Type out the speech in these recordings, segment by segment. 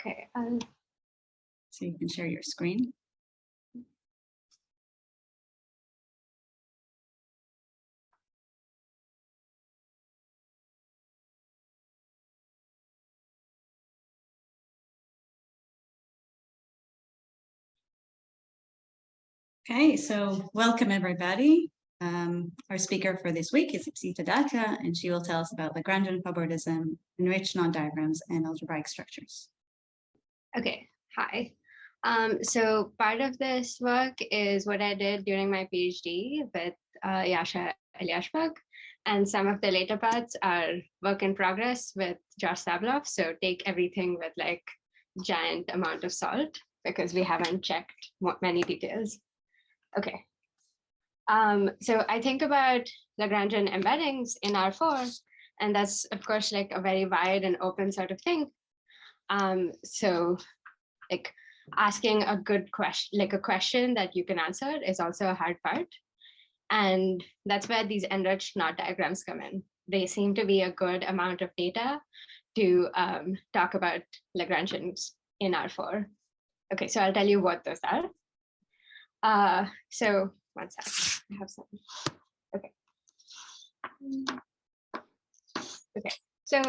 Okay. So you can share your screen. Okay, so welcome everybody. Our speaker for this week is Ipsita Datta, and she will tell us about Lagrangian cobordism, enriched non-diagrams, and algebraic structures. Okay, hi. So part of this work is what I did during my PhD with Eliashberg, and some of the later parts are work in progress with Josh Sabloff. So take everything with like giant amount of salt because we haven't checked many details. Okay. So I think about Lagrangian embeddings in R4, and that's of course like a very wide and open sort of thing. So like asking a good question, like a question that you can answer is also a hard part. And that's where these enriched knot diagrams come in. They seem to be a good amount of data to talk about Lagrangians in R4. Okay, so I'll tell you what those are. So one sec, I have some. Okay. Okay, so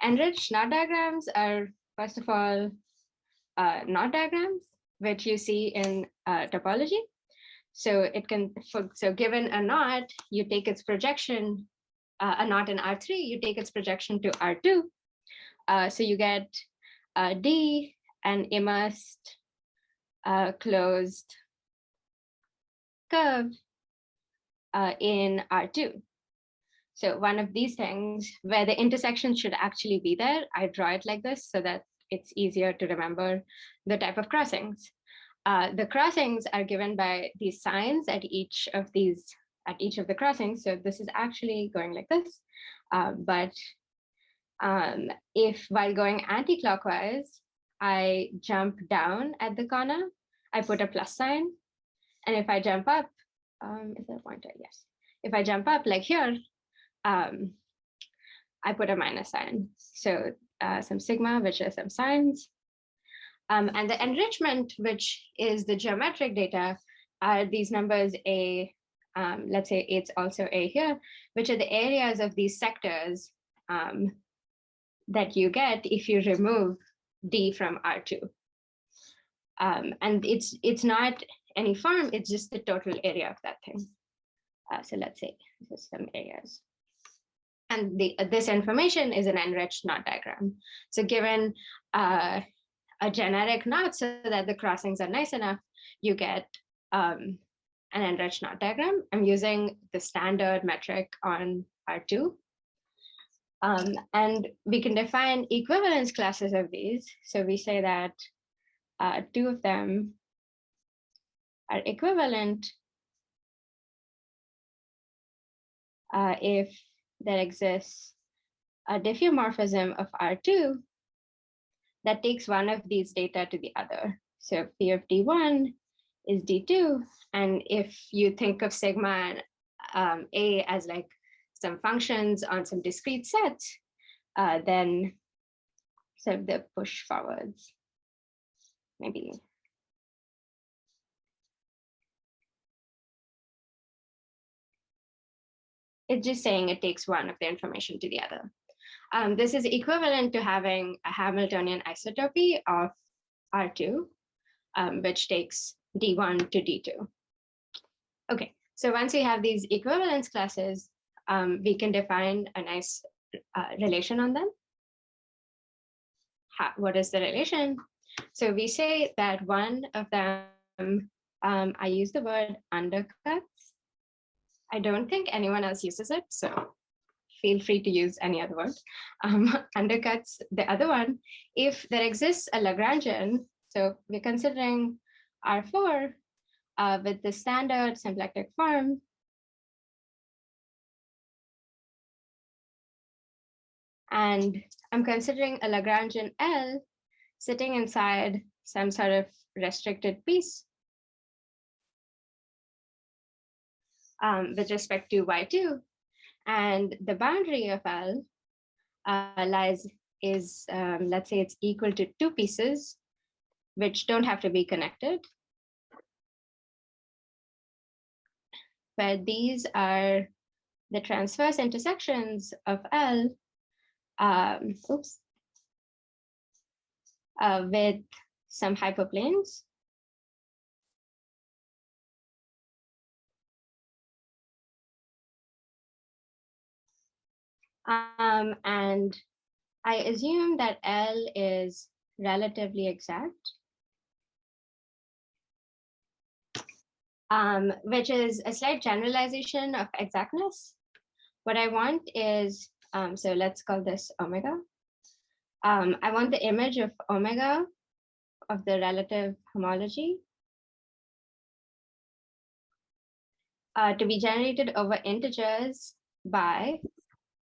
enriched knot diagrams are, first of all, knot diagrams, which you see in topology. So it can, so given a knot, you take its projection, a knot in R3, you take its projection to R2. So you get D, an immersed closed curve in R2. So one of these things where the intersection should actually be there, I draw it like this so that it's easier to remember the type of crossings. The crossings are given by these signs at each of the crossings. So this is actually going like this. But if while going anti-clockwise, I jump down at the corner, I put a plus sign. And if I jump up, is there a pointer? Yes. If I jump up like here, I put a minus sign. So some sigma, which is some signs. And the enrichment, which is the geometric data, are these numbers A, let's say it's also A here, which are the areas of these sectors that you get if you remove D from R2. And it's not any form, it's just the total area of that thing. So let's say this is some areas. And this information is an enriched knot diagram. So given a generic knot so that the crossings are nice enough, you get an enriched knot diagram. I'm using the standard metric on R2. And we can define equivalence classes of these. So we say that two of them are equivalent if there exists a diffeomorphism of R2 that takes one of these data to the other. So P of D1 is D2. And if you think of sigma and A as like some functions on some discrete sets, then so the push forwards, maybe. It's just saying it takes one of the information to the other. This is equivalent to having a Hamiltonian isotropy of R2, which takes D1 to D2. Okay, so once we have these equivalence classes, we can define a nice relation on them. What is the relation? So we say that one of them, I use the word undercuts. I don't think anyone else uses it, so feel free to use any other word. Undercuts the other one. If there exists a Lagrangian, so we're considering R4 with the standard symplectic form. And I'm considering a Lagrangian L sitting inside some sort of restricted piece with respect to Y2. And the boundary of L lies is, let's say it's equal to two pieces, which don't have to be connected, where these are the transverse intersections of L, with some hyperplanes. And I assume that L is relatively exact, which is a slight generalization of exactness. What I want is, so let's call this omega. I want the image of omega of the relative homology to be generated over integers by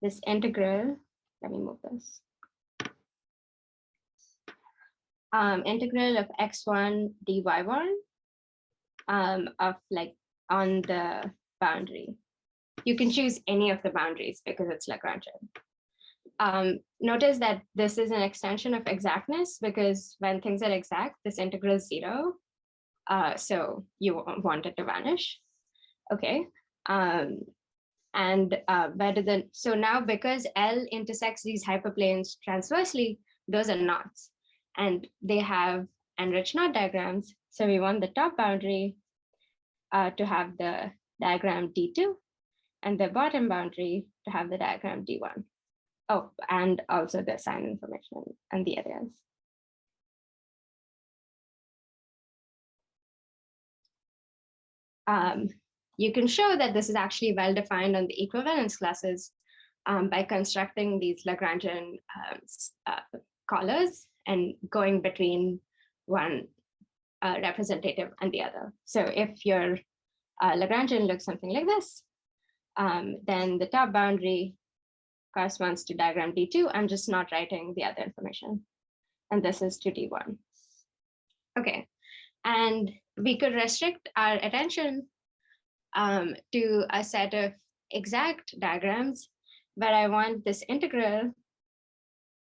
this integral. Let me move this. Integral of x1 dy1 of like on the boundary. You can choose any of the boundaries because it's Lagrangian. Notice that this is an extension of exactness because when things are exact, this integral is 0. So you want it to vanish. Okay. So now because L intersects these hyperplanes transversely, those are knots. And they have enriched knot diagrams. So we want the top boundary to have the diagram D2 and the bottom boundary to have the diagram D1. Oh, and also the sign information and the areas. You can show that this is actually well defined on the equivalence classes by constructing these Lagrangian collars and going between one representative and the other. So if your Lagrangian looks something like this, then the top boundary corresponds to diagram D2. I'm just not writing the other information. And this is to D1. Okay, and we could restrict our attention to a set of exact diagrams, but I want this integral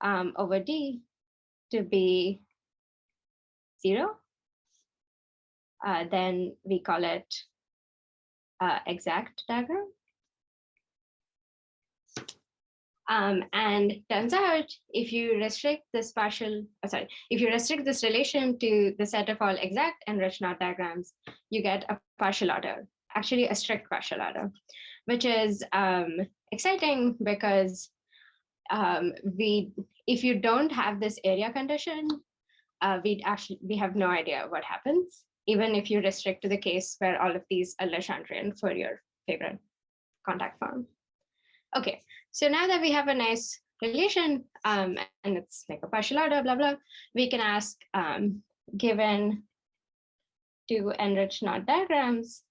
over D to be 0. Then we call it exact diagram. And turns out, if you restrict this if you restrict this relation to the set of all exact enriched knot diagrams, you get a partial order, actually a strict partial order, which is exciting because if you don't have this area condition, we have no idea what happens, even if you restrict to the case where all of these are Lagrangian for your favorite contact form. Okay, so now that we have a nice relation and it's like a partial order, blah, blah, we can ask, given two enriched knot diagrams,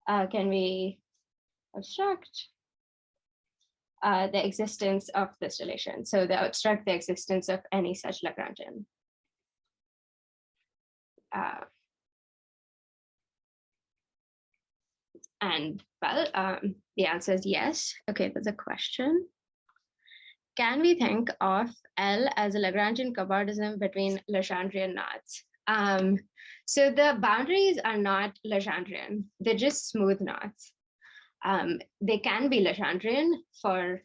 can we obstruct the existence of this relation? So they obstruct the existence of any such Lagrangian. And well, the answer is yes. Okay, there's a question. Can we think of L as a Lagrangian cobordism between Lagrangian knots? So the boundaries are not Lagrangian, they're just smooth knots. They can be Lagrangian for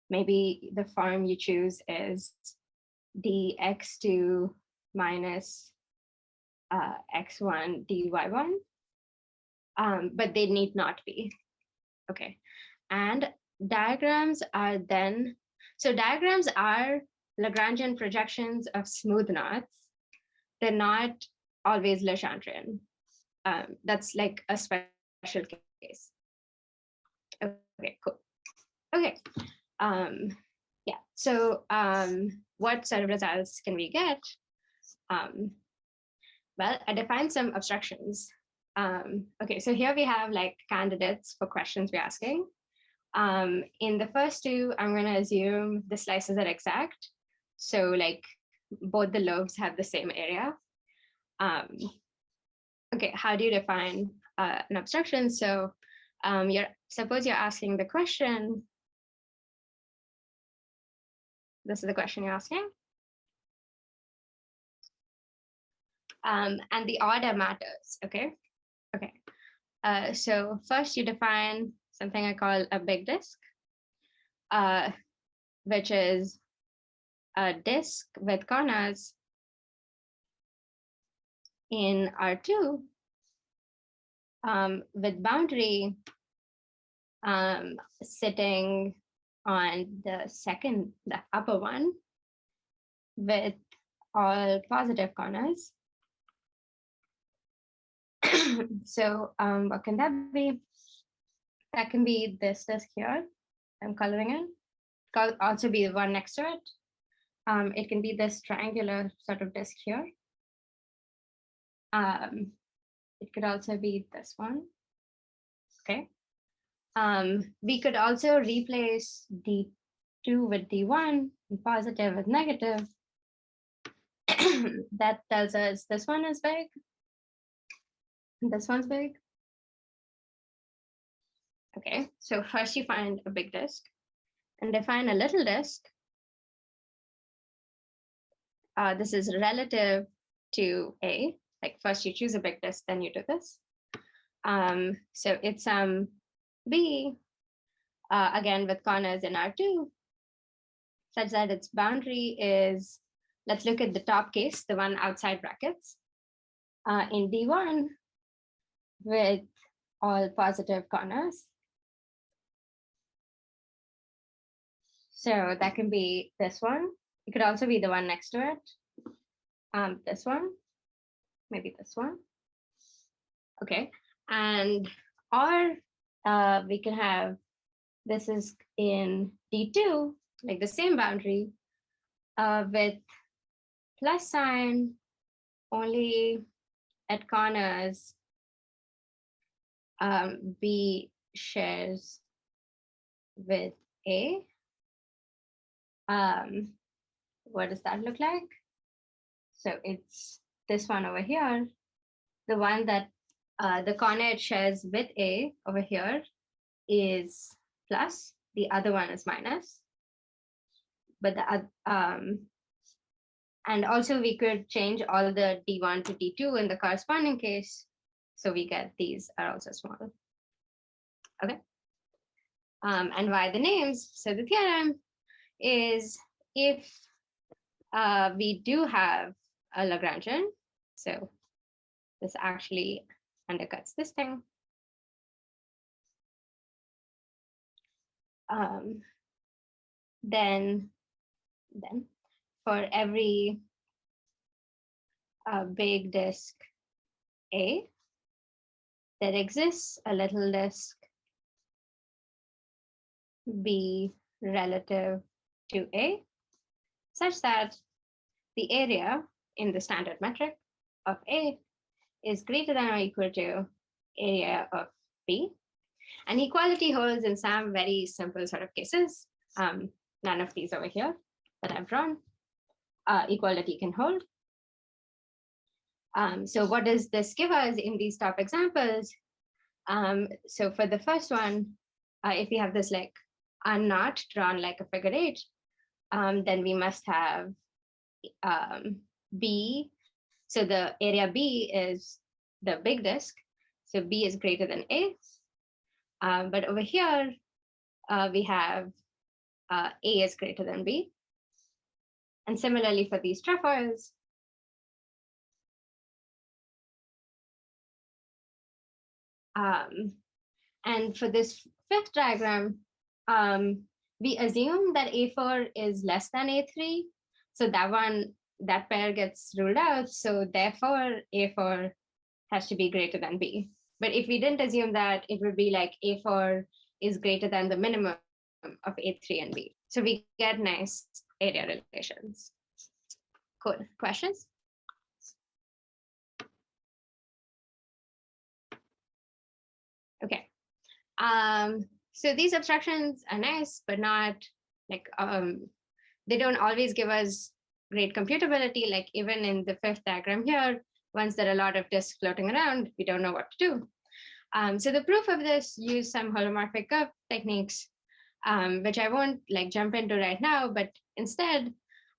maybe the form you choose is dx2 minus x1 dy1. But they need not be. Okay, and diagrams are then, so diagrams are Lagrangian projections of smooth knots. They're not always Lagrangian. That's like a special case. Okay, cool. Okay, yeah, so what sort of results can we get? Well, I defined some obstructions. Okay, so here we have like candidates for questions we're asking. In the first two, I'm going to assume the slices are exact. So like both the lobes have the same area. Okay, how do you define an obstruction? So suppose you're asking the question, This is the question you're asking. And the order matters, okay? Okay. So first you define something I call a big disk, which is a disk with corners in R2 with boundary sitting on the upper one with all positive corners. So what can that be? That can be this disk here. I'm coloring it. It could also be the one next to it. It can be this triangular sort of disk here. It could also be this one. Okay. We could also replace D2 with D1 and positive with negative. That tells us this one is big. This one's big. Okay, so first you find a big disk and define a little disk. This is relative to A. Like first you choose a big disk, then you do this. So it's B, again with corners in R2, such that its boundary is, let's look at the top case, the one outside brackets, in D1 with all positive corners. So that can be this one. It could also be the one next to it. This one, maybe this one. Okay, and or we can have, this is in D2, like the same boundary with plus sign only at corners. B shares with A. What does that look like? So it's this one over here, the one that the corner it shares with A over here is plus, the other one is minus. But the and also we could change all the D1 to D2 in the corresponding case. So we get these are also small. Okay. And why the names? So the theorem is if we do have a Lagrangian, so this actually undercuts this thing. Then for every big disk A, there exists a little disk B relative to A, such that the area in the standard metric of A is greater than or equal to area of B. And equality holds in some very simple sort of cases. None of these over here that I've drawn. Equality can hold. So what does this give us in these top examples? So for the first one, if we have this like unknot drawn like a figure 8, then we must have B. So the area B is the big disk. So B is greater than A. But over here, we have A is greater than B. And similarly for these trefoils, and for this fifth diagram, we assume that A4 is less than A3. So that pair gets ruled out. So therefore, A4 has to be greater than B. But if we didn't assume that, it would be like A4 is greater than the minimum of A3 and B. So we get nice area relations. Cool. Questions? Okay. So these obstructions are nice, but not like, they don't always give us great computability. Like even in the fifth diagram here, once there are a lot of disks floating around, we don't know what to do. So the proof of this use some holomorphic curve techniques, which I won't like jump into right now, but instead,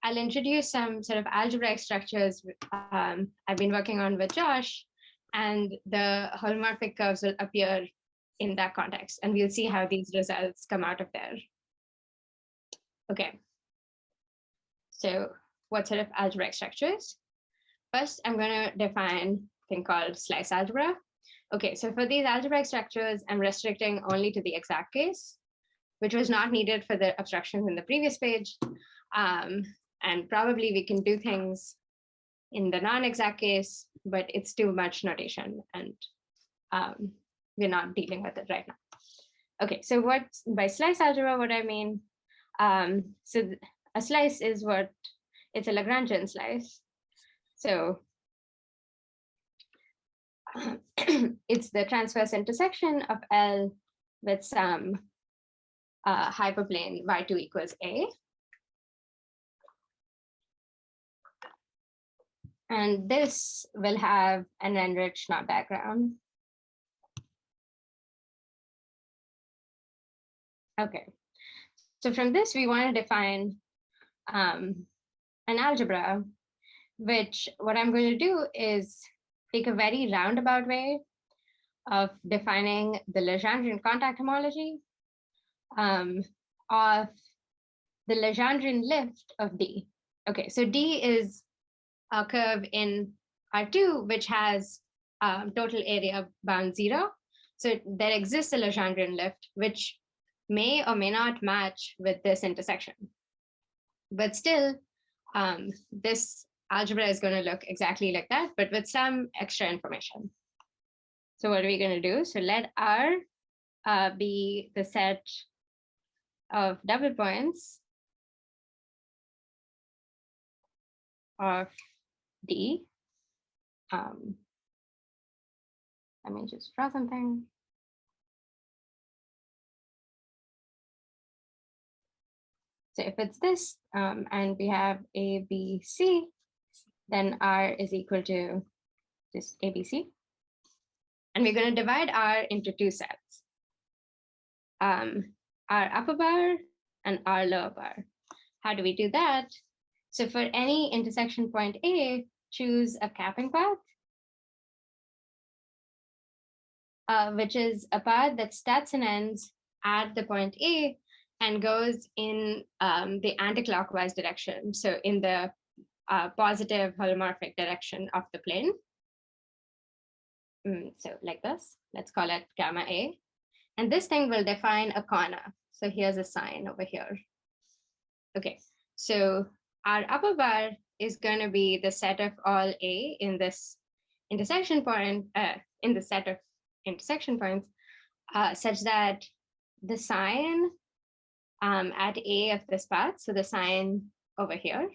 I'll introduce some sort of algebraic structures I've been working on with Josh, and the holomorphic curves will appear in that context, and we'll see how these results come out of there. Okay. So what sort of algebraic structures? First, I'm going to define a thing called slice algebra. Okay, so for these algebraic structures, I'm restricting only to the exact case, which was not needed for the obstructions in the previous page. And probably we can do things in the non-exact case, but it's too much notation, and we're not dealing with it right now. Okay, so what by slice algebra, what I mean, so a slice is it's a Lagrangian slice. So it's the transverse intersection of L with some hyperplane y2 equals A. And this will have an enriched knot diagram. Okay, so from this, we want to define an algebra, which what I'm going to do is take a very roundabout way of defining the Lagrangian contact homology of the Lagrangian lift of D. Okay, so D is a curve in R2, which has total area bound 0. So there exists a Lagrangian lift, which may or may not match with this intersection. But still, this algebra is going to look exactly like that, but with some extra information. So what are we going to do? So let R be the set of double points of D. Let me just draw something. So if it's this, and we have A, B, C, then R is equal to just A, B, C. And we're going to divide R into two sets, R upper bar and R lower bar. How do we do that? So for any intersection point A, choose a capping path, which is a path that starts and ends at the point A and goes in the anticlockwise direction, so in the positive holomorphic direction of the plane. So like this, let's call it gamma A. And this thing will define a corner. So here's a sign over here. Okay, so our upper bar is going to be the set of all A in this intersection point, in the set of intersection points, such that the sign at A of this path, so the sign over here,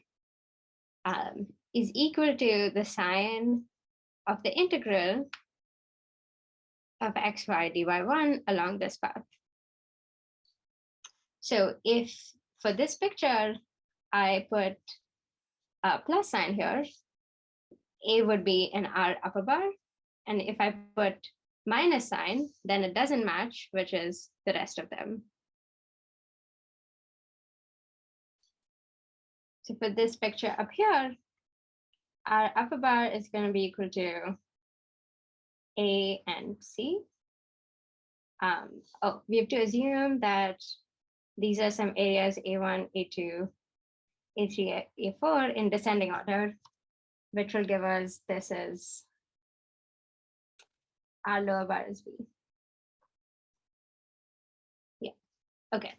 is equal to the sign of the integral of xy dy1 along this path. So if for this picture, I put a plus sign here, A would be an R upper bar. And if I put minus sign, then it doesn't match, which is the rest of them. So for this picture up here, our upper bar is going to be equal to A and C. We have to assume that these are some areas A1, A2, A3, A4 in descending order, which will give us this as our lower bar is B. Yeah, okay.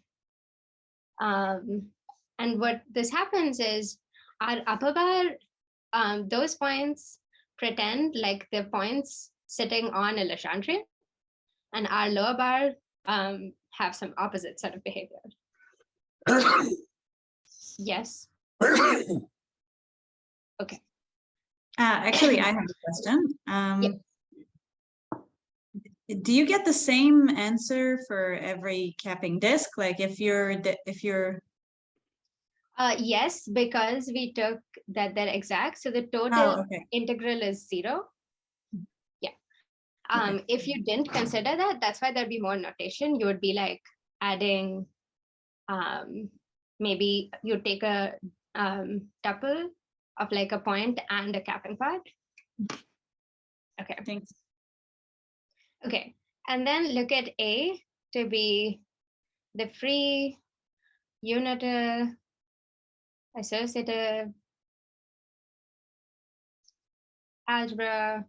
And what this happens is our upper bar, those points pretend like they're points sitting on a Lagrangian, and our lower bar have some opposite sort of behavior. Yes. Okay. Actually, I have a question. Do you get the same answer for every capping disk? Like if you're yes, because we took that they're exact. So the total integral is 0. Yeah. If you didn't consider that, that's why there'd be more notation. You would be like adding maybe you take a tuple of like a point and a capping part. Okay. Thanks. Okay, and then look at A to be the free unital associative algebra.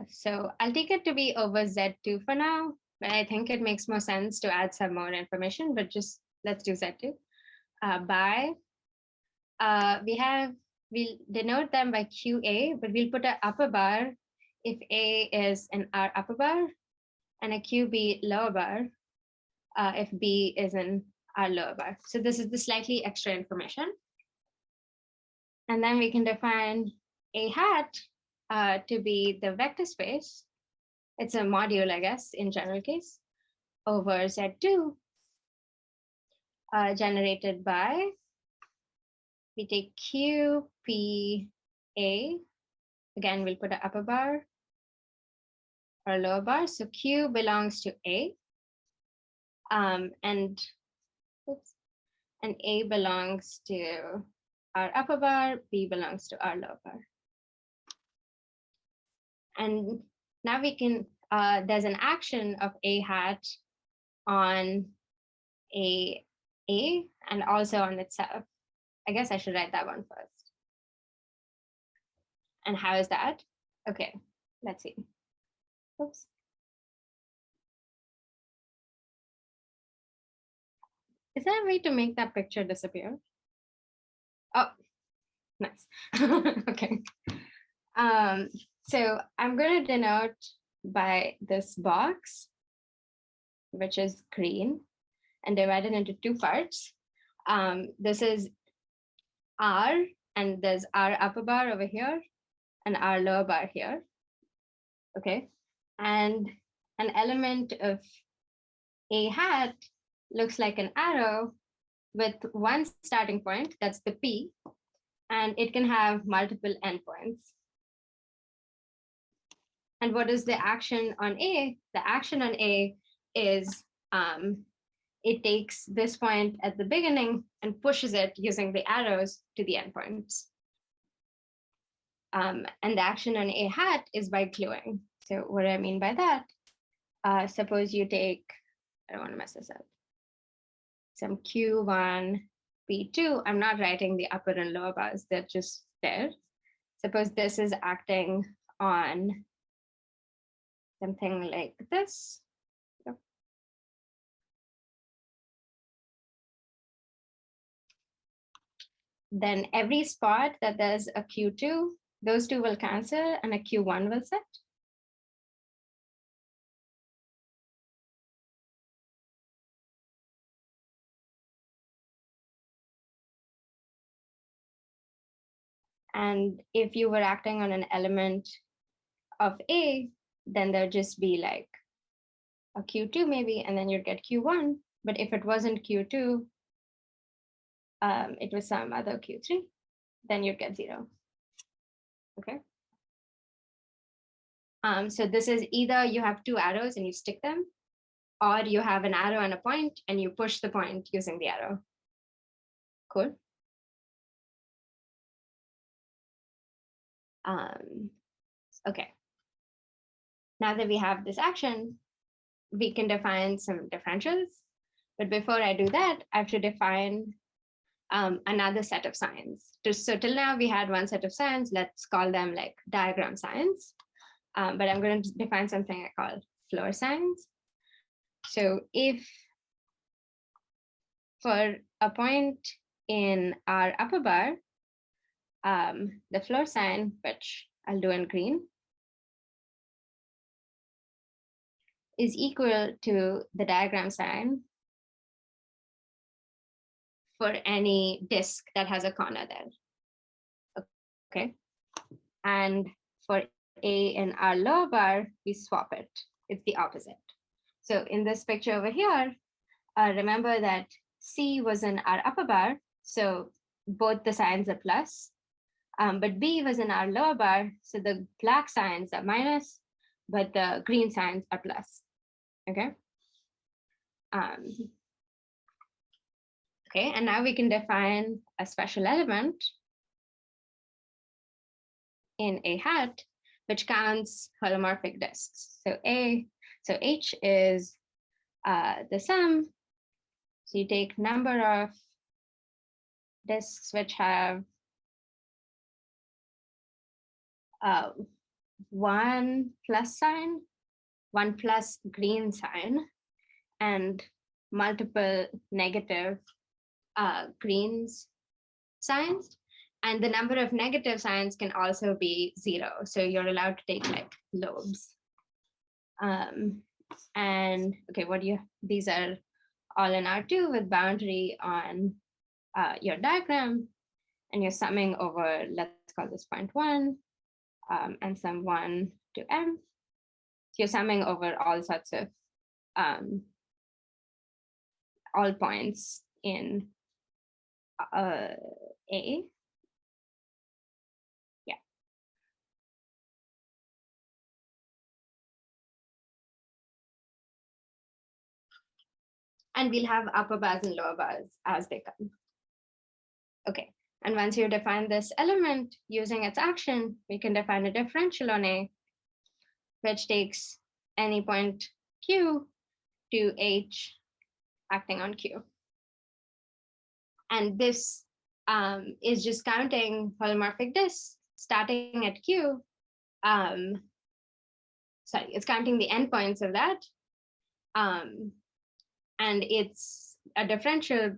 So I'll take it to be over Z2 for now, but I think it makes more sense to add some more information, but just let's do Z2. We'll denote them by QA, but we'll put an upper bar if A is an R upper bar and a QB lower bar if B is an R lower bar. So this is the slightly extra information. And then we can define A hat to be the vector space. It's a module, I guess, in general case, over Z2 generated by, we take Q, P, A. Again, we'll put an upper bar or a lower bar. So Q belongs to A. And A belongs to our upper bar, B belongs to our lower bar. And now we can, there's an action of A hat on A and also on itself. I guess I should write that one first. And how is that? Okay, let's see. Oops. Is there a way to make that picture disappear? Oh, nice. Okay. So I'm going to denote by this box, which is green, and divide it into two parts. This is R, and there's R upper bar over here, and R lower bar here. Okay. And an element of A hat looks like an arrow with one starting point, that's the P, and it can have multiple endpoints. And what is the action on A? The action on A is it takes this point at the beginning and pushes it using the arrows to the endpoints. And the action on A hat is by gluing. So what do I mean by that? Suppose you take, I don't want to mess this up, some Q1, P2. I'm not writing the upper and lower bars, they're just there. Suppose this is acting on something like this. Yep. Then every spot that there's a Q2, those two will cancel and a Q1 will set. And if you were acting on an element of A, then there'd just be like a Q2 maybe, and then you'd get Q1. But if it wasn't Q2, it was some other Q3, then you'd get 0. Okay. So this is either you have two arrows and you stick them, or you have an arrow and a point and you push the point using the arrow. Cool. Okay. Now that we have this action, we can define some differentials. But before I do that, I have to define another set of signs. So till now we had one set of signs. Let's call them like diagram signs. But I'm going to define something I call floor signs. So if for a point in our upper bar, the floor sign, which I'll do in green, is equal to the diagram sign for any disk that has a corner there. Okay. And for A in our lower bar, we swap it. It's the opposite. So in this picture over here, remember that C was in our upper bar, so both the signs are plus. But B was in our lower bar, so the black signs are minus, but the green signs are plus. Okay. Okay, and now we can define a special element in A hat, which counts holomorphic disks. So H is the sum. So you take number of disks which have one plus sign, one plus green sign, and multiple negative greens signs. And the number of negative signs can also be 0. So you're allowed to take like lobes. And okay, these are all in R2 with boundary on your diagram, and you're summing over, let's call this point 1, and sum 1 to m. So you're summing over all sorts of all points in A. Yeah. And we'll have upper bars and lower bars as they come. Okay. And once you define this element using its action, we can define a differential on A, which takes any point Q to H acting on Q. And this is just counting holomorphic disks starting at Q. It's counting the endpoints of that. And it's a differential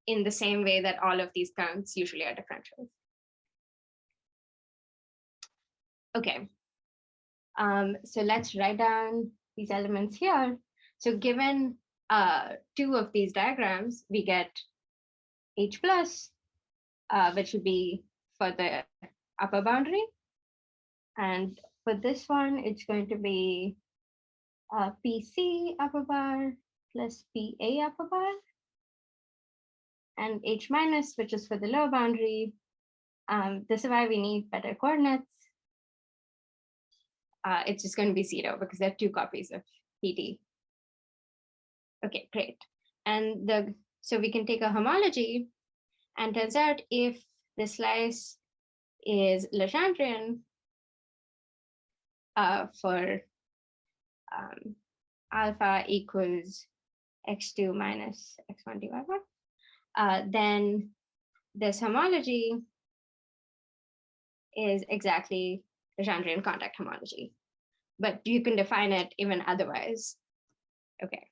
in the same way that all of these counts usually are differentials. Okay. So let's write down these elements here. So given 2 of these diagrams, we get H plus, which would be for the upper boundary. And for this one, it's going to be PC upper bar plus PA upper bar. And H minus, which is for the lower boundary. This is why we need better coordinates. It's just going to be 0 because there are 2 copies of PT. Okay, great. And so we can take a homology, and turns out if the slice is Lagrangian for alpha equals x2 minus x1 dy by, then this homology is exactly Lagrangian contact homology, but you can define it even otherwise. Okay.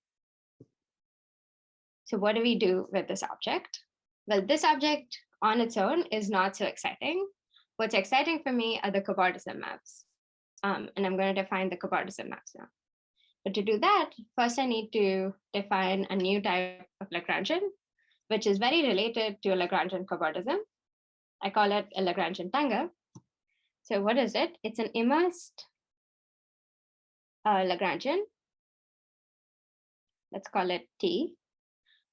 So what do we do with this object? Well, this object on its own is not so exciting. What's exciting for me are the cobordism maps. And I'm going to define the cobordism maps now. But to do that, first I need to define a new type of Lagrangian, which is very related to a Lagrangian cobordism. I call it a Lagrangian tangle. So what is it? It's an immersed Lagrangian. Let's call it T,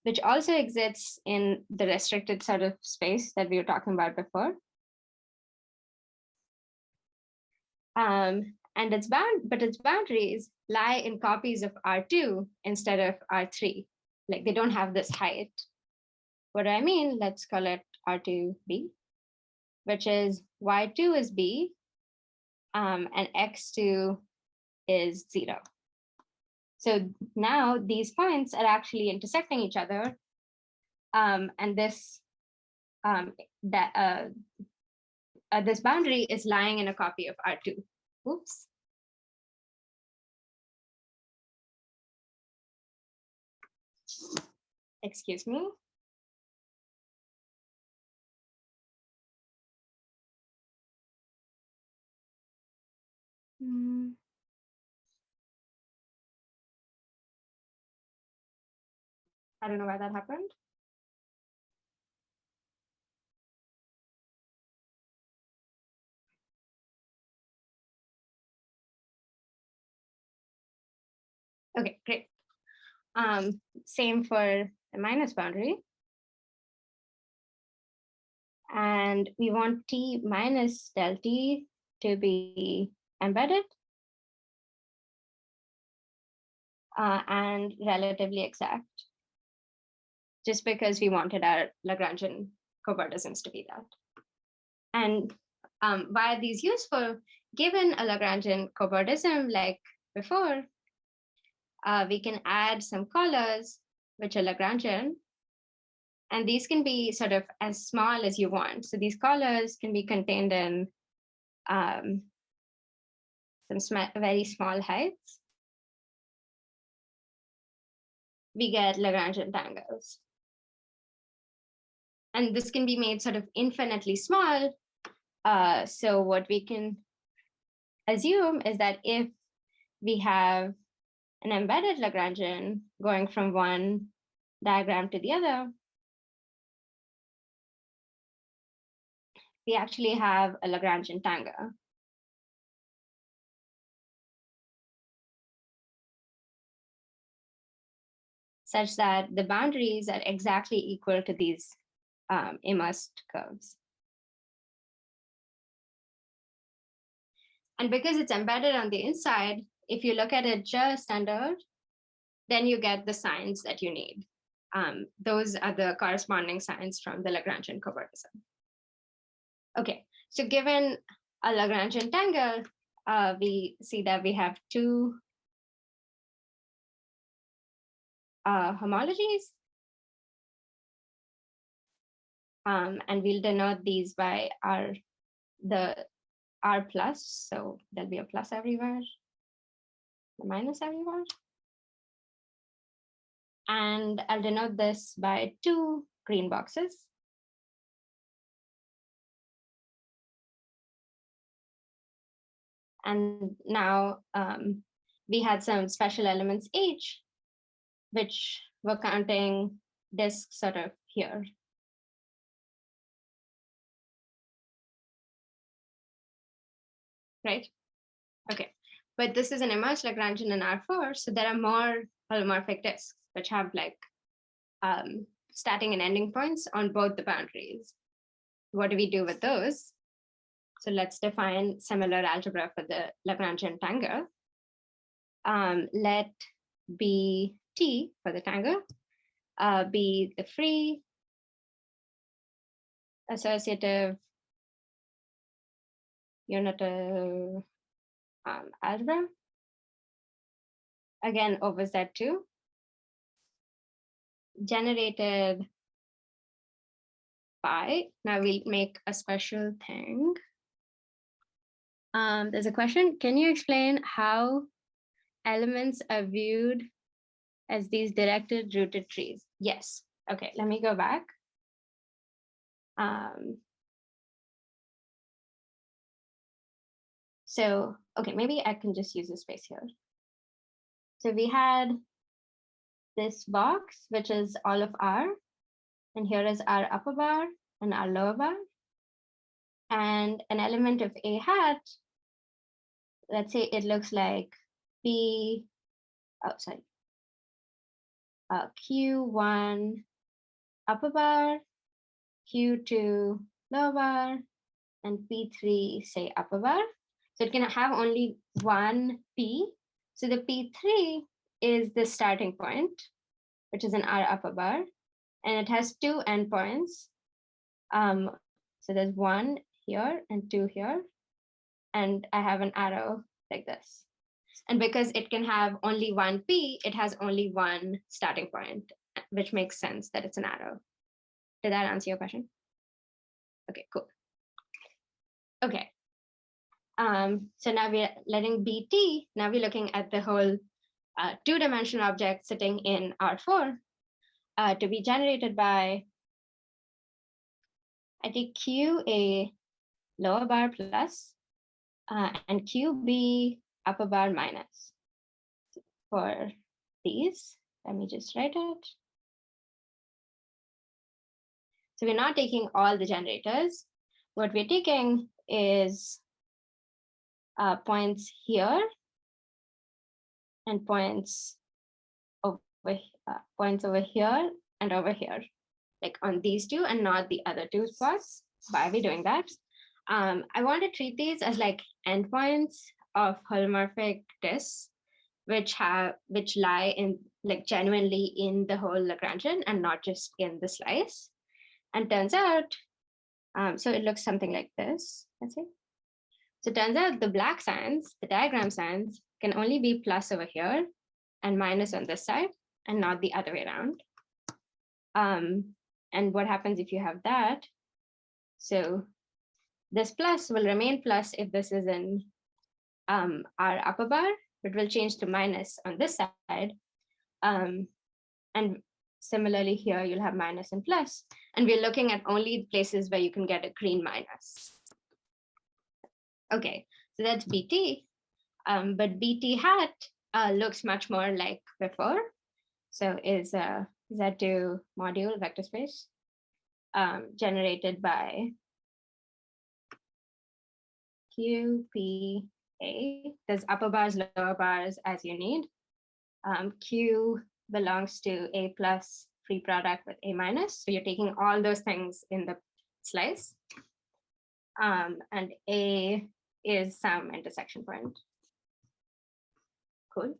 which also exists in the restricted sort of space that we were talking about before. And its boundaries lie in copies of R2 instead of R3. Like they don't have this height. What do I mean? Let's call it R2B, which is Y2 is B, and X2 is 0. So now these points are actually intersecting each other, and this this boundary is lying in a copy of R2. Oops. Excuse me. I don't know why that happened. Okay, great. Same for the minus boundary. And we want T minus del T to be embedded and relatively exact. just because we wanted our Lagrangian cobordisms to be that. And why are these useful? Given a Lagrangian cobordism like before, we can add some collars, which are Lagrangian, and these can be sort of as small as you want. So these collars can be contained in some very small heights. We get Lagrangian tangles. And this can be made sort of infinitely small. So what we can assume is that if we have an embedded Lagrangian going from one diagram to the other, we actually have a Lagrangian tangle. Such that the boundaries are exactly equal to these immersed curves. And because it's embedded on the inside, if you look at it just standard, then you get the signs that you need. Those are the corresponding signs from the Lagrangian cobordism. Okay, so given a Lagrangian tangle, we see that we have two homologies. And we'll denote these by R plus, so there'll be a plus everywhere, a minus everywhere. And I'll denote this by two green boxes. And now we had some special elements H, which were counting disks sort of here. Right? Okay, but this is an immersed Lagrangian in R4, so there are more holomorphic disks, which have like starting and ending points on both the boundaries. What do we do with those? So let's define similar algebra for the Lagrangian tangle. Let B T for the tangle be the free associative unitive algebra, again over Z2, generated by, now we'll make a special thing. There's a question, can you explain how elements are viewed as these directed rooted trees? Yes, okay, let me go back. So, okay, maybe I can just use a space here. So we had this box, which is all of R, and here is our upper bar and our lower bar. And an element of A hat, let's say it looks like Q1 upper bar, Q2 lower bar, and P3 say upper bar. So it can have only one P. So the P3 is the starting point, which is an R upper bar, and it has two endpoints. So there's one here and two here, and I have an arrow like this. And because it can have only one P, it has only one starting point, which makes sense that it's an arrow. Did that answer your question? Okay, cool. Okay. So now we're letting BT, now we're looking at the whole two-dimensional object sitting in R4 to be generated by, I think, QA lower bar plus and QB upper bar minus. For these, let me just write it. So we're not taking all the generators. What we're taking is points here and points over here and over here, like on these two and not the other two spots. Why are we doing that? I want to treat these as like endpoints of holomorphic disks, which lie in like genuinely in the whole Lagrangian and not just in the slice. And turns out, so it looks something like this, let's see. So it turns out the black signs, the diagram signs, can only be plus over here and minus on this side and not the other way around. And what happens if you have that? So this plus will remain plus if this is in our upper bar, but will change to minus on this side. And similarly here, you'll have minus and plus. And we're looking at only places where you can get a green minus. Okay, so that's BT. But BT hat looks much more like before. So is Z2 module vector space generated by Q, P, A. There's upper bars, lower bars as you need. Q belongs to A plus free product with A minus. So you're taking all those things in the slice. And A is some intersection point. Cool.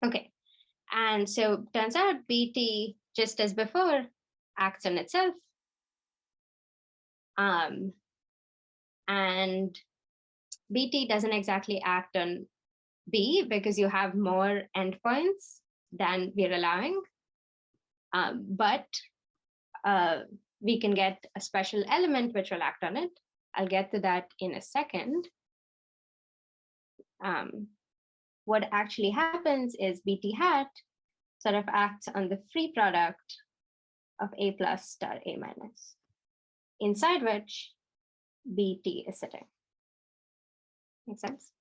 Okay. And so turns out BT, just as before, acts on itself. And BT doesn't exactly act on B because you have more endpoints than we're allowing. But we can get a special element which will act on it. I'll get to that in a second. What actually happens is BT hat sort of acts on the free product of A plus star A minus, inside which BT is sitting. Make sense?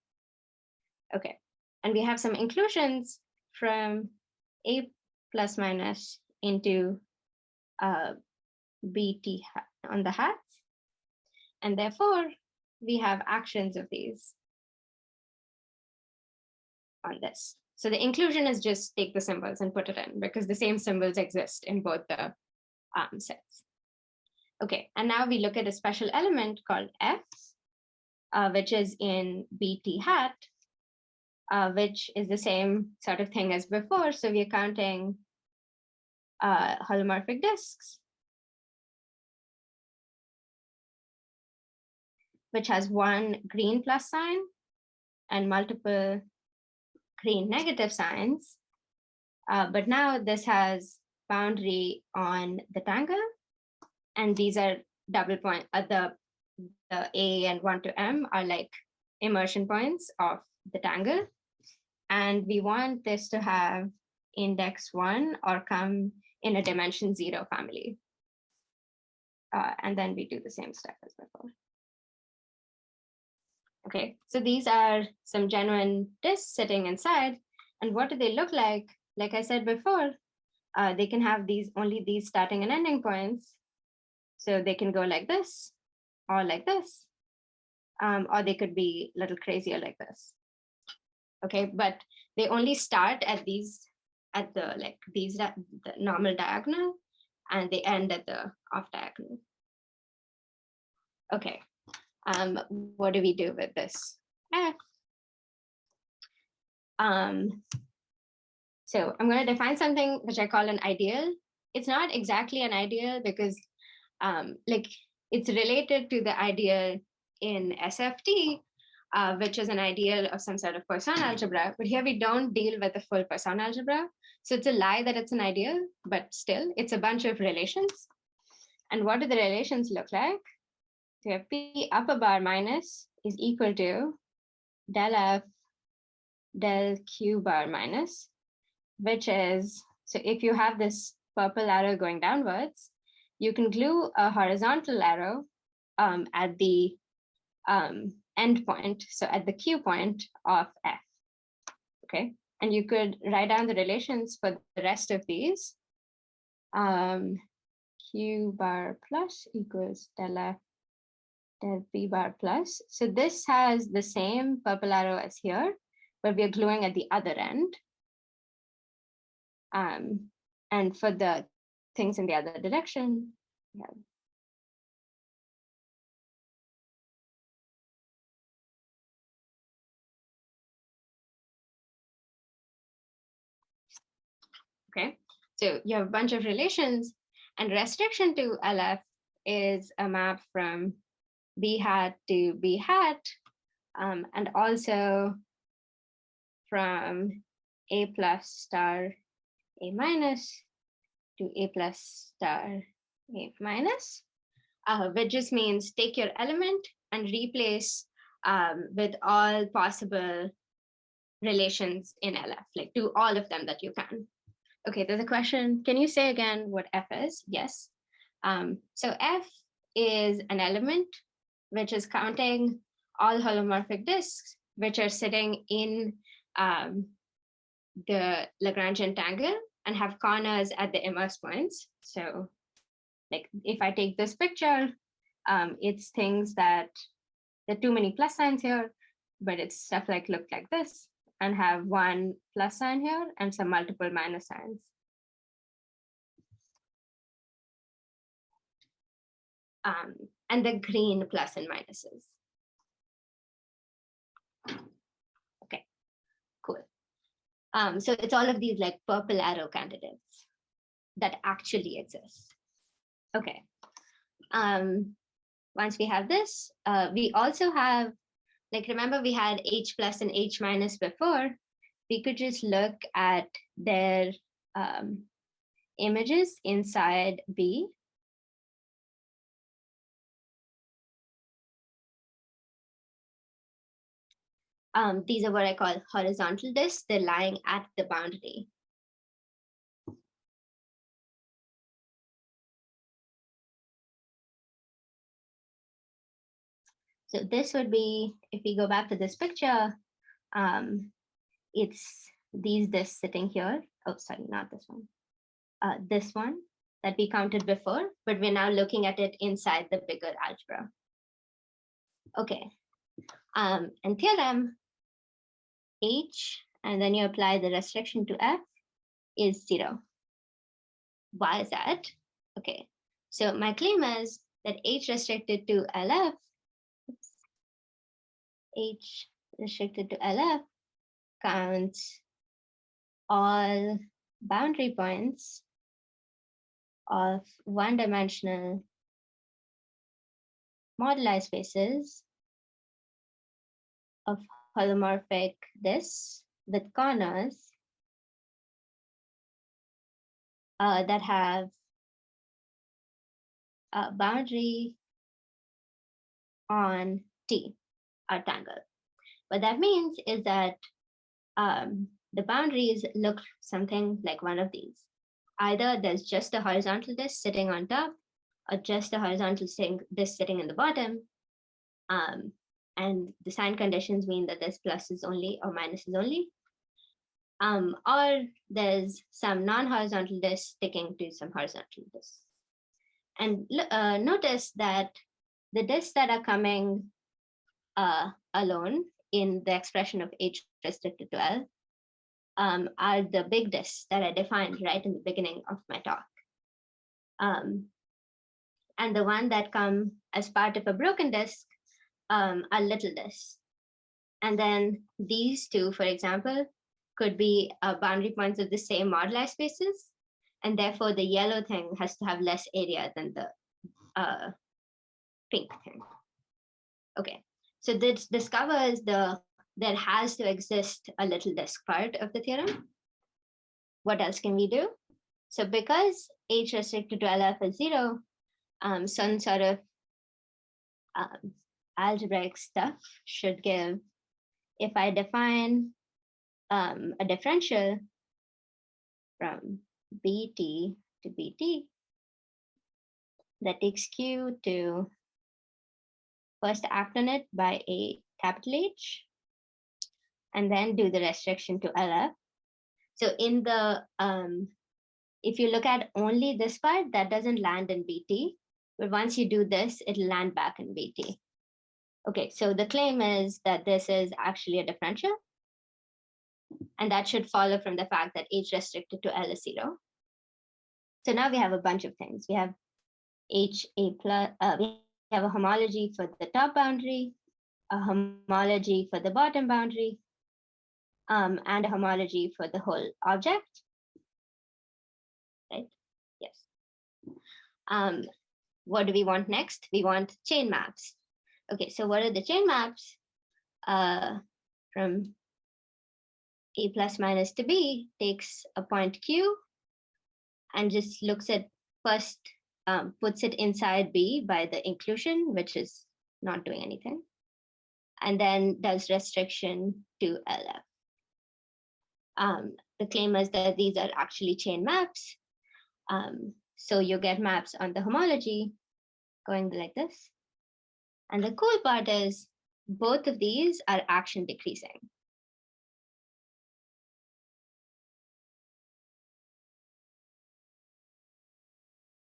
Okay. And we have some inclusions from A plus minus into BT hat on the hats. And therefore, we have actions of these on this. So the inclusion is just take the symbols and put it in because the same symbols exist in both the sets. Okay, and now we look at a special element called F, which is in BT hat, which is the same sort of thing as before. So we're counting holomorphic disks, which has one green plus sign and multiple green negative signs. But now this has boundary on the tangle. And these are double point, the A and 1 to M are like immersion points of the tangle. And we want this to have index 1 or come in a dimension 0 family. And then we do the same step as before. Okay, so these are some genuine disks sitting inside. And what do they look like? Like I said before, they can have only these starting and ending points. So they can go like this, or like this, or they could be a little crazier like this. Okay, but they only start at these, at the normal diagonal, and they end at the off diagonal. Okay, what do we do with this F? So I'm going to define something which I call an ideal. It's not exactly an ideal because it's related to the ideal in SFT, which is an ideal of some sort of Poisson algebra. But here we don't deal with the full Poisson algebra. So it's a lie that it's an ideal, but still it's a bunch of relations. And what do the relations look like? So we have P upper bar minus is equal to del F del Q bar minus, which is, so if you have this purple arrow going downwards, you can glue a horizontal arrow at the end point, so at the Q point of F, okay? And you could write down the relations for the rest of these. Q bar plus equals del F del P bar plus. So this has the same purple arrow as here, but we're gluing at the other end. And for the things in the other direction, yeah. Okay, so you have a bunch of relations, and restriction to LF is a map from B hat to B hat, and also from A plus star A minus to A plus star A minus, which just means take your element and replace with all possible relations in LF, like do all of them that you can. Okay, there's a question. Can you say again what F is? Yes. So F is an element which is counting all holomorphic disks which are sitting in the Lagrangian tangle and have corners at the immersed points. So like if I take this picture, it's things that there are too many plus signs here, but it's stuff like look like this and have one plus sign here and some multiple minus signs. And the green plus and minuses. Okay, cool. So it's all of these like purple arrow candidates that actually exist. Okay. Once we have this, we also have, like, remember we had H plus and H minus before. We could just look at their images inside B. These are what I call horizontal disks. They're lying at the boundary. So this would be, if we go back to this picture, it's these disks sitting here. Oh, sorry, not this one. This one that we counted before, but we're now looking at it inside the bigger algebra. Okay, and theorem H, and then you apply the restriction to F, is 0. Why is that? Okay, so my claim is that H restricted to LF, H restricted to LF counts all boundary points of one-dimensional moduli spaces of holomorphic disks with corners that have a boundary on T, our tangle. What that means is that the boundaries look something like one of these. Either there's just a horizontal disk sitting on top, or just a horizontal disk sitting in the bottom. And the sign conditions mean that there's pluses only or minuses only. Or there's some non-horizontal disk sticking to some horizontal disks. And notice that the disks that are coming alone in the expression of H restricted to L are the big disks that I defined right in the beginning of my talk. And the one that come as part of a broken disk are little disks. And then these two, for example, could be boundary points of the same moduli spaces. And therefore, the yellow thing has to have less area than the pink thing. Okay, so this discovers there has to exist a little disk part of the theorem. What else can we do? So because H restricted to LF is 0, some sort of algebraic stuff should give, if I define a differential from BT to BT that takes Q to first act on it by a capital H, and then do the restriction to LF. So in the, if you look at only this part, that doesn't land in BT, but once you do this, it'll land back in BT. Okay, so the claim is that this is actually a differential, and that should follow from the fact that H restricted to L is 0. So now we have a bunch of things. We have HA plus, we have a homology for the top boundary, a homology for the bottom boundary, and a homology for the whole object. What do we want next? We want chain maps. Okay, so what are the chain maps? From A plus minus to B takes a point Q and just looks at first, puts it inside B by the inclusion, which is not doing anything, and then does restriction to LF. The claim is that these are actually chain maps. So you get maps on the homology going like this. And the cool part is both of these are action decreasing.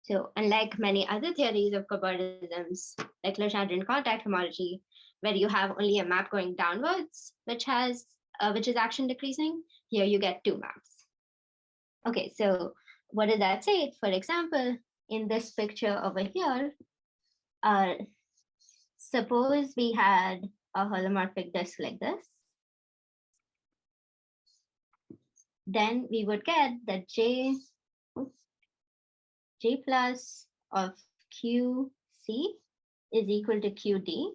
So unlike many other theories of cobordisms, like Lagrangian contact homology, where you have only a map going downwards, which is action decreasing, here you get two maps. Okay, so what does that say? For example, in this picture over here, suppose we had a holomorphic disk like this. Then we would get that J plus of QC is equal to QD,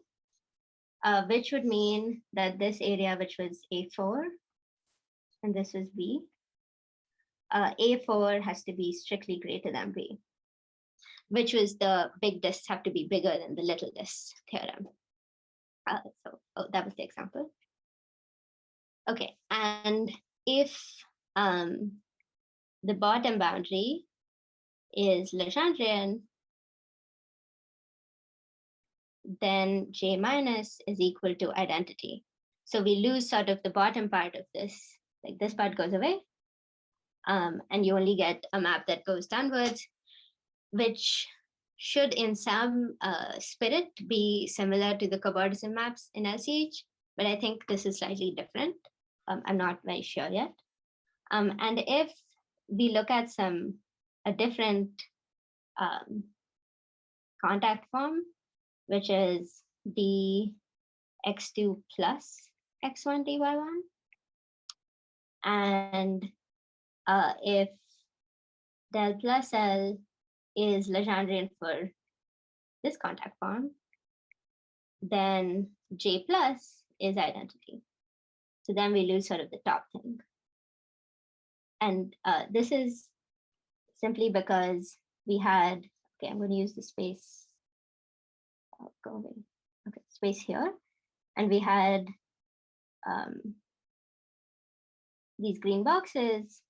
which would mean that this area, which was A4, and this was B, A4 has to be strictly greater than B, which was the big disks have to be bigger than the little disks theorem. That was the example. Okay, and if the bottom boundary is Lagrangian, then J minus is equal to identity. So we lose sort of the bottom part of this, like this part goes away, and you only get a map that goes downwards, which should in some spirit be similar to the cobordism maps in LCH, but I think this is slightly different. I'm not very sure yet. And if we look at a different contact form, which is dx2 plus x1 dy1, and if del plus L is Lagrangian for this contact form, then J plus is identity. So then we lose sort of the top thing. And this is simply because we had, okay, I'm going to use the space, go away. Okay, space here. And we had these green boxes.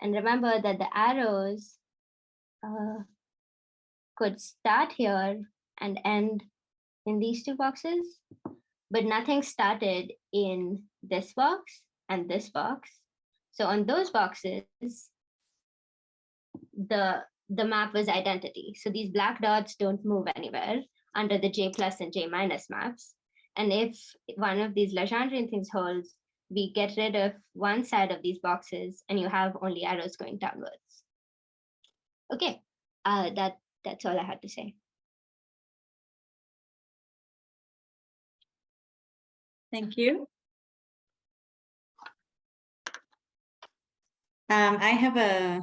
And remember that the arrows could start here and end in these two boxes, but nothing started in this box and this box. So on those boxes, the map was identity. So these black dots don't move anywhere under the J plus and J minus maps. And if one of these Lagrangian things holds, we get rid of one side of these boxes and you have only arrows going downwards. Okay, that's all I had to say. Thank you. I have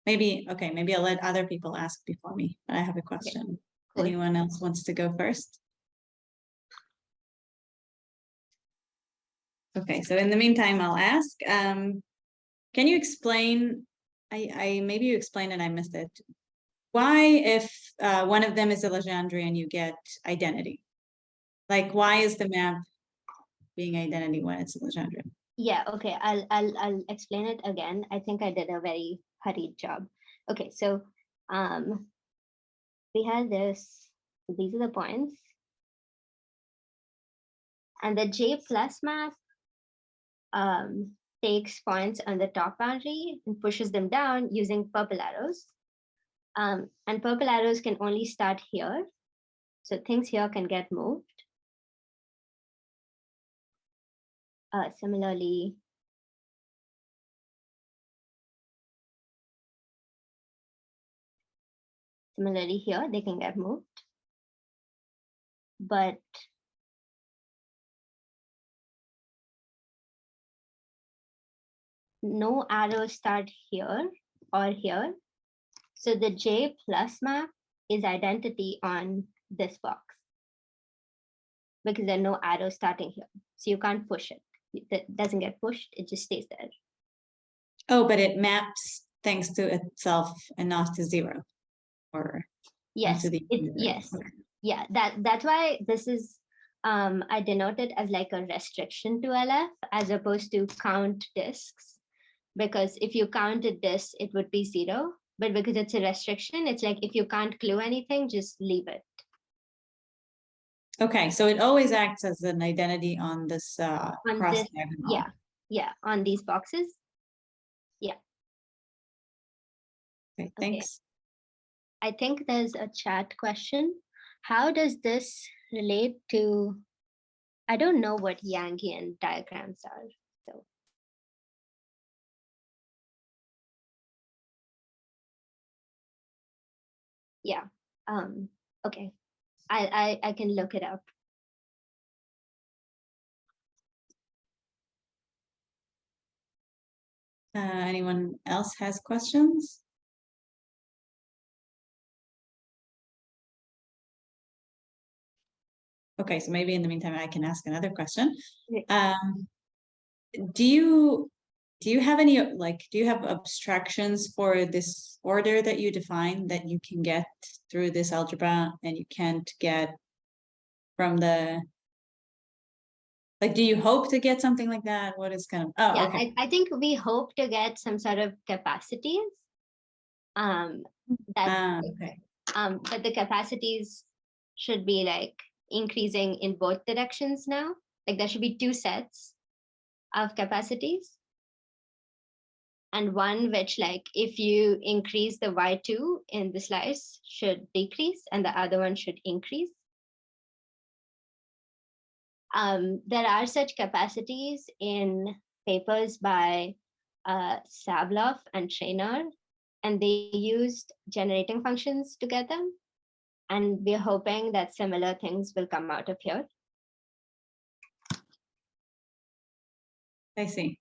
maybe I'll let other people ask before me, but I have a question. Okay. Cool. Anyone else wants to go first? Okay, so in the meantime, I'll ask, can you explain, maybe you explained and I missed it, why if one of them is a Lagrangian, you get identity? Like, why is the map being identity when it's a Lagrangian? Yeah, okay, I'll explain it again. I think I did a very hurried job. Okay, so we had this, these are the points. And the J plus map takes points on the top boundary and pushes them down using purple arrows. And purple arrows can only start here. So things here can get moved. Similarly, here, they can get moved. But no arrows start here or here. So the J plus map is identity on this box because there are no arrows starting here. So you can't push it. It doesn't get pushed, it just stays there. Oh, but it maps things to itself and not to zero, or yes, to the yes, okay. Yeah. That's why this is I denote it as like a restriction to LF as opposed to count disks, because if you counted this, it would be zero. But because it's a restriction, it's like if you can't clue anything, just leave it. Okay, so it always acts as an identity on this cross diagonal. Yeah, on these boxes. Yeah. Okay, thanks. I think there's a chat question. How does this relate to, I don't know what Yangian diagrams are, so. Yeah, okay, I can look it up. Anyone else has questions? Okay, so maybe in the meantime, I can ask another question. Do you have any, do you have abstractions for this order that you define that you can get through this algebra and you can't get from the, do you hope to get something like that? What is kind of, oh, yeah, okay. I think we hope to get some sort of capacities. Okay. But the capacities should be like increasing in both directions now. Like there should be two sets of capacities. And one which, like, if you increase the y2 in the slice should decrease and the other one should increase. There are such capacities in papers by Sabloff and Traynor, and they used generating functions to get them. And we're hoping that similar things will come out of here. I see.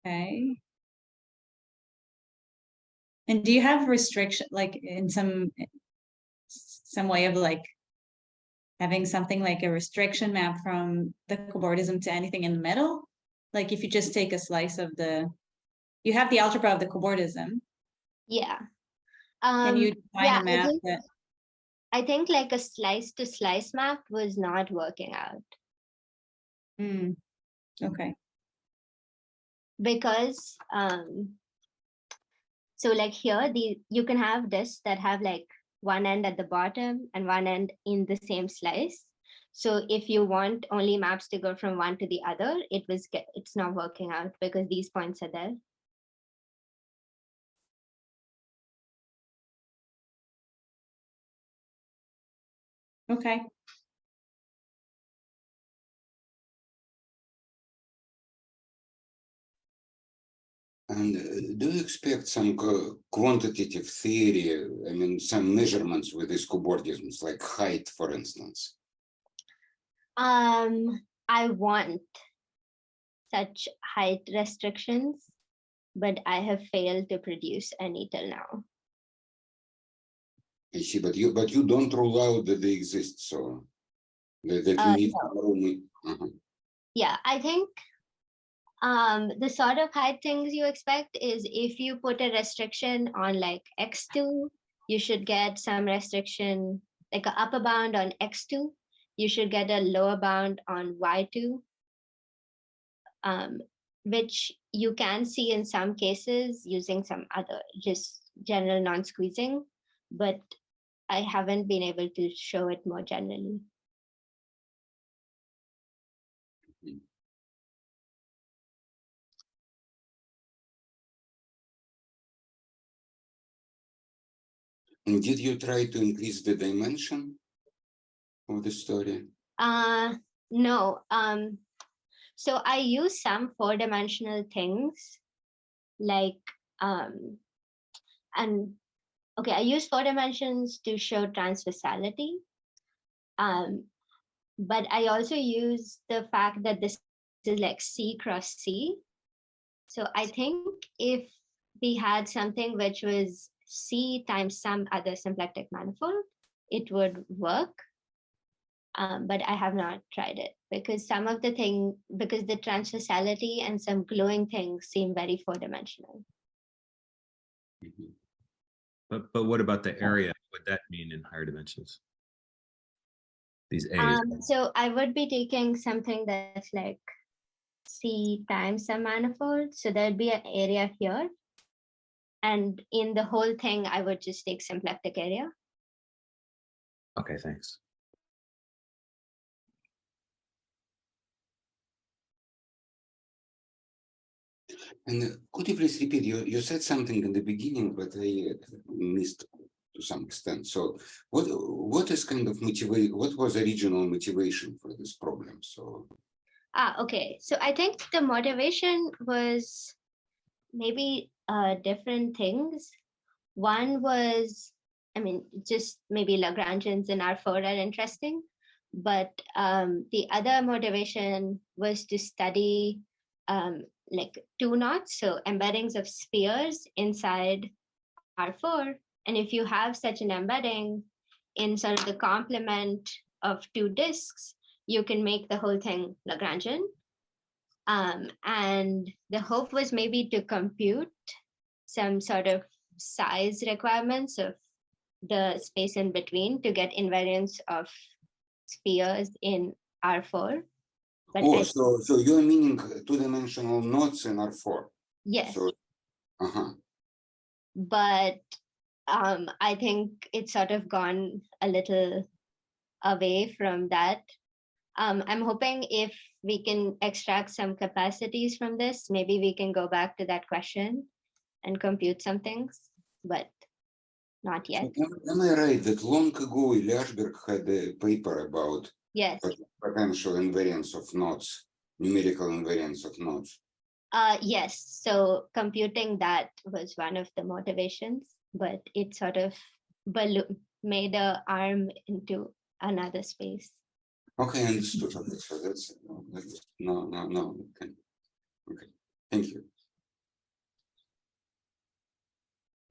Okay. And do you have restriction, like in some way of like having something like a restriction map from the cobordism to anything in the middle? Like if you just take a slice of you have the algebra of the cobordism. Yeah. Can you define a map I think like a slice to slice map was not working out. Okay. Because so like here, you can have disks that have like one end at the bottom and one end in the same slice. So if you want only maps to go from one to the other, it's not working out because these points are there. Okay. And do you expect some quantitative theory, I mean, some measurements with these cobordisms, like height, for instance? I want such height restrictions, but I have failed to produce any till now. I see, but you don't rule out that they exist, so that you need no. Yeah, I think the sort of height things you expect is if you put a restriction on like x2, you should get some restriction, like an upper bound on x2, you should get a lower bound on y2, which you can see in some cases using some other just general non-squeezing, but I haven't been able to show it more generally. And did you try to increase the dimension of the story? No. So I use some 4-dimensional things like, I use 4 dimensions to show transversality. But I also use the fact that this is like C cross C. So I think if we had something which was C times some other symplectic manifold, it would work. But I have not tried it because because the transversality and some gluing things seem very four-dimensional. Mhm. But what about the area? What would that mean in higher dimensions? These A's. So I would be taking something that's like C times some manifold. So there'd be an area here. And in the whole thing, I would just take symplectic area. Okay, thanks. And could you please repeat? You said something in the beginning, but I missed to some extent. So, what is kind of motivation? What was the original motivation for this problem? So, Okay. So I think the motivation was maybe different things. One was, I mean, just maybe Lagrangians in R4 are interesting, but the other motivation was to study like two knots, so embeddings of spheres inside R4. And if you have such an embedding in sort of the complement of two disks, you can make the whole thing Lagrangian. And the hope was maybe to compute some sort of size requirements of the space in between to get invariants of spheres in R4. But so you're meaning two-dimensional knots in R4? Yes. So, But I think it's sort of gone a little away from that. I'm hoping if we can extract some capacities from this, maybe we can go back to that question and compute some things, but not yet. So am I right that long ago Eliashberg had a paper about Yes. potential invariance of knots, numerical invariance of knots? Yes. So computing that was one of the motivations, but it sort of made an arm into another space. Okay, understood. Okay, so that's no. Okay, thank you.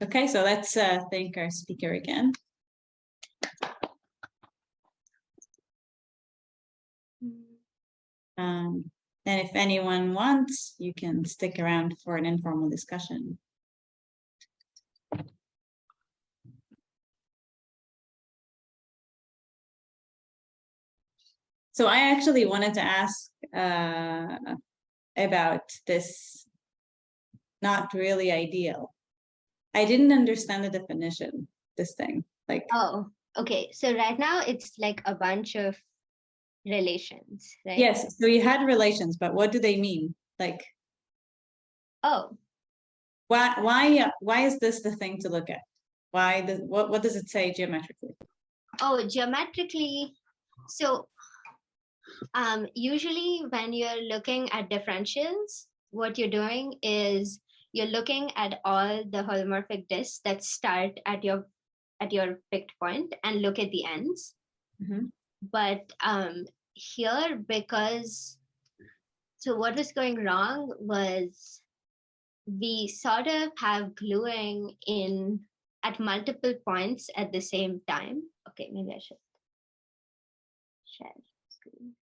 Okay, so let's thank our speaker again. And if anyone wants, you can stick around for an informal discussion. So I actually wanted to ask about this not really ideal. I didn't understand the definition, this thing. Like, oh, okay. So right now it's like a bunch of relations, right? Yes, so you had relations, but what do they mean? Like, oh, why is this the thing to look at? What does it say geometrically? Oh, geometrically. So usually when you're looking at differentials, what you're doing is you're looking at all the holomorphic disks that start at your picked point and look at the ends. Mm-hmm. But here, so what was going wrong was we sort of have gluing in at multiple points at the same time. Okay, maybe I should share screen.